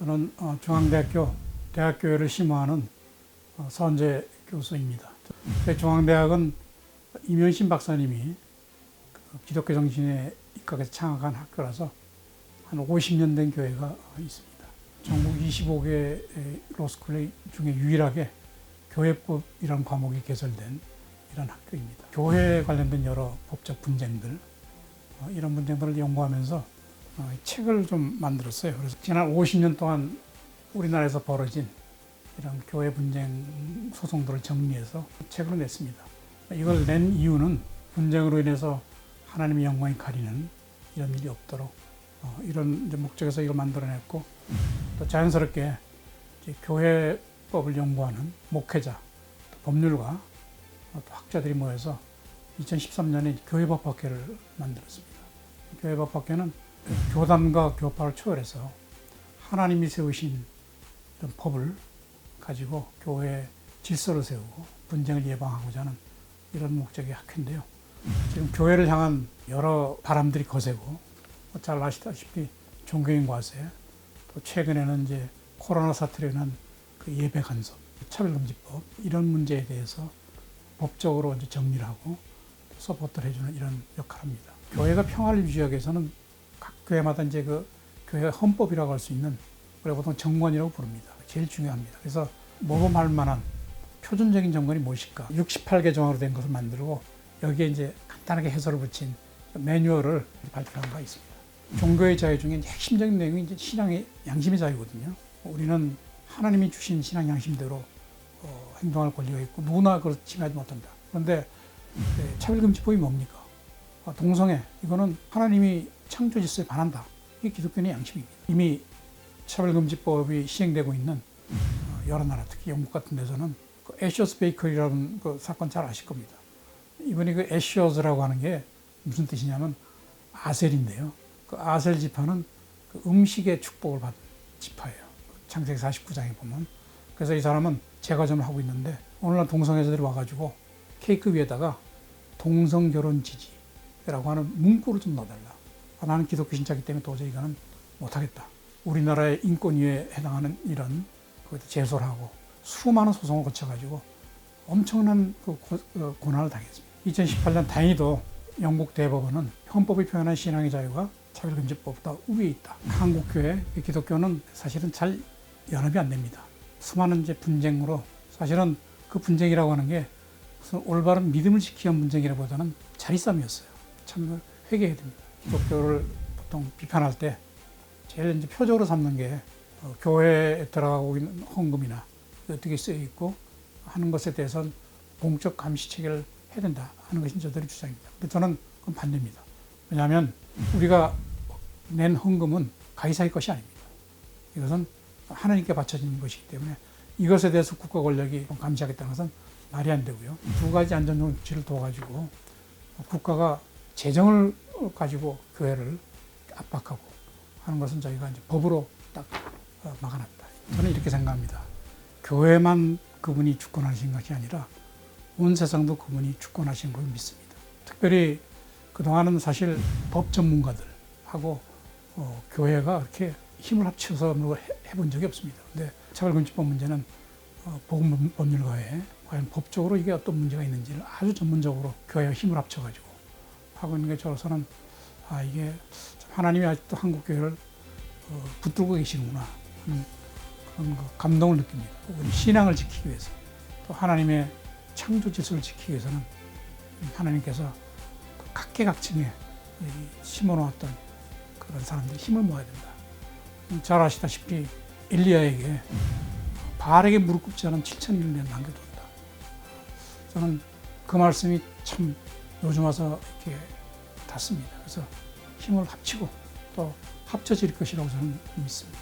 저는 중앙대학교 대학교회를 심호하는 서은재 교수입니다. 중앙대학은 임현신 박사님이 기독교 정신에 입각해서 창학한 학교라서 한 50년 된 교회가 있습니다. 전국 25개 로스쿨 중에 유일하게 교회법이라는 과목이 개설된 이런 학교입니다. 교회에 관련된 여러 법적 분쟁들, 이런 문제들을 연구하면서 책을 좀 만들었어요. 그래서 지난 50년 동안 우리나라에서 벌어진 이런 교회 분쟁 소송들을 정리해서 책으로 냈습니다. 이걸 낸 이유는 분쟁으로 인해서 하나님의 영광이 가리는 이런 일이 없도록 이런 목적에서 이걸 만들어냈고, 또 자연스럽게 이제 교회법을 연구하는 목회자, 또 법률가, 또 학자들이 모여서 2013년에 교회법학회를 만들었습니다. 교회법학회는 교단과 교파를 초월해서 하나님이 세우신 이런 법을 가지고 교회의 질서를 세우고 분쟁을 예방하고자 하는 이런 목적의 학회인데요. 지금 교회를 향한 여러 바람들이 거세고, 잘 아시다시피 종교인 과세, 또 최근에는 이제 코로나 사태로 인한 그 예배 간섭, 차별금지법, 이런 문제에 대해서 법적으로 이제 정리를 하고 서포트를 해주는 이런 역할을 합니다. 교회가 평화를 유지하기 위해서는 각 교회마다 이제 그 교회 헌법이라고 할 수 있는, 우리가 보통 정관이라고 부릅니다. 제일 중요합니다. 그래서 모범할 만한 표준적인 정관이 무엇일까? 68개 조항으로 된 것을 만들고 여기에 이제 간단하게 해설을 붙인 매뉴얼을 발표한 바가 있습니다. 종교의 자유 중에 핵심적인 내용이 이제 신앙의 양심의 자유거든요. 우리는 하나님이 주신 신앙 양심대로 행동할 권리가 있고 누구나 그걸 침해하지 못한다. 그런데 차별금지법이 뭡니까? 동성애, 이거는 하나님이 창조 질서에 반한다. 이게 기독교의 양심입니다. 이미 차별금지법이 시행되고 있는 여러 나라, 특히 영국 같은 데서는 그 애셔스 베이커리라는 그 사건 잘 아실 겁니다. 이번에 그 애셔스라고 하는 게 무슨 뜻이냐면 아셀인데요. 그 아셀 지파는 그 음식의 축복을 받은 지파예요. 창세기 49장에 보면. 그래서 이 사람은 제과점을 하고 있는데 오늘날 동성애자들이 와가지고 케이크 위에다가 동성결혼 지지라고 하는 문구를 좀 넣어달라. 나는 기독교 신자이기 때문에 도저히 이거는 못하겠다. 우리나라의 인권위에 해당하는 이런 거기다 제소를 하고 수많은 소송을 거쳐가지고 엄청난 그 고난을 당했습니다. 2018년 다행히도 영국 대법원은 헌법이 표현한 신앙의 자유가 차별금지법보다 우위에 있다. 한국교회, 기독교는 사실은 잘 연합이 안 됩니다. 수많은 이제 분쟁으로, 사실은 그 분쟁이라고 하는 게 무슨 올바른 믿음을 지키기 위한 분쟁이라보다는 자리싸움이었어요. 참 회개해야 됩니다. 기독교를 보통 비판할 때 제일 이제 표적으로 삼는 게 교회에 들어가고 있는 헌금이나 어떻게 쓰여 있고 하는 것에 대해서는 공적 감시 체계를 해야 된다 하는 것이 저들의 주장입니다. 근데 저는 그건 반대입니다. 왜냐하면 우리가 낸 헌금은 가이사의 것이 아닙니다. 이것은 하나님께 바쳐진 것이기 때문에 이것에 대해서 국가 권력이 감시하겠다는 것은 말이 안 되고요. 두 가지 안전조치를 둬가지고 국가가 재정을 가지고 교회를 압박하고 하는 것은 저희가 이제 법으로 딱 막아놨다. 저는 이렇게 생각합니다. 교회만 그분이 주권하신 것이 아니라 온 세상도 그분이 주권하신 걸 믿습니다. 특별히 그동안은 사실 법 전문가들하고 교회가 이렇게 힘을 합쳐서 뭐 해본 적이 없습니다. 근데 차별금지법 문제는 보건법률가에 과연 법적으로 이게 어떤 문제가 있는지를 아주 전문적으로 교회와 힘을 합쳐가지고 하고 있는 게 저로서는 이게 참 하나님이 아직도 한국 교회를 붙들고 계시는구나 하는 그런 감동을 느낍니다. 우리 신앙을 지키기 위해서, 또 하나님의 창조 질서를 지키기 위해서는 하나님께서 각계각층에 심어놓았던 그런 사람들이 힘을 모아야 된다. 잘 아시다시피 엘리야에게 바알에게 무릎 꿇지 않은 7,000일을 남겨뒀다. 저는 그 말씀이 참 요즘 와서 이렇게 닿습니다. 그래서 힘을 합치고 또 합쳐질 것이라고 저는 믿습니다.